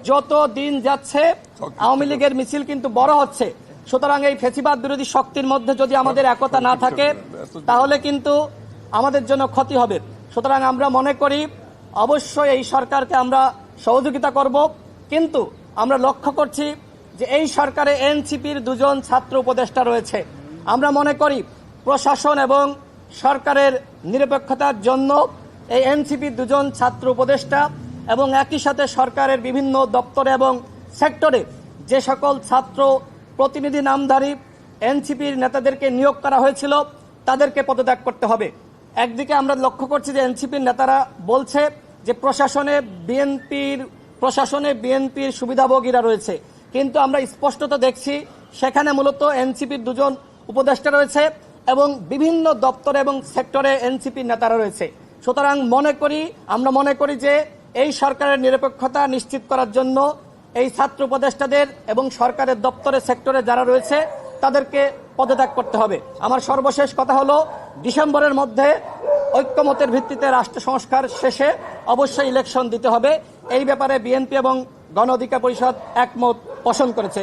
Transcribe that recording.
যত দিন যাচ্ছে আওয়ামী লীগের মিছিল কিন্তু বড় হচ্ছে। সুতরাং এই ফ্যাসিবাদ বিরোধী শক্তির মধ্যে যদি আমাদের একতা না থাকে তাহলে কিন্তু আমাদের জন্য ক্ষতি হবে। সুতরাং আমরা মনে করি অবশ্যই এই সরকারকে আমরা সহযোগিতা করব, কিন্তু আমরা লক্ষ্য করছি যে এই সরকারে এনসিপির দুজন ছাত্র উপদেষ্টা রয়েছে। আমরা মনে করি প্রশাসন এবং সরকারের নিরপেক্ষতার জন্য এই এনসিপির দুজন ছাত্র উপদেষ্টা এবং একই সাথে সরকারের বিভিন্ন দপ্তরে এবং সেক্টরে যে সকল ছাত্র প্রতিনিধি নামধারী এনসিপির নেতাদেরকে নিয়োগ করা হয়েছিল তাদেরকে পদত্যাগ করতে হবে। একদিকে আমরা লক্ষ্য করছি যে এনসিপির নেতারা বলছে যে প্রশাসনে বিএনপির সুবিধাভোগীরা রয়েছে, কিন্তু আমরা স্পষ্টত দেখছি সেখানে মূলত এনসিপির দুজন উপদেষ্টা রয়েছে এবং বিভিন্ন দপ্তরে এবং সেক্টরে এনসিপির নেতারা রয়েছে। সুতরাং আমরা মনে করি যে এই সরকারের নিরপেক্ষতা নিশ্চিত করার জন্য এই ছাত্র উপদেষ্টাদের এবং সরকারের দপ্তরে সেক্টরে যারা রয়েছে তাদেরকে পদত্যাগ করতে হবে। আমার সর্বশেষ কথা হলো, ডিসেম্বরের মধ্যে ঐক্যমতের ভিত্তিতে রাষ্ট্র সংস্কার শেষে অবশ্যই ইলেকশন দিতে হবে। এই ব্যাপারে বিএনপি এবং গণ অধিকার পরিষদ একমত পোষণ করেছে।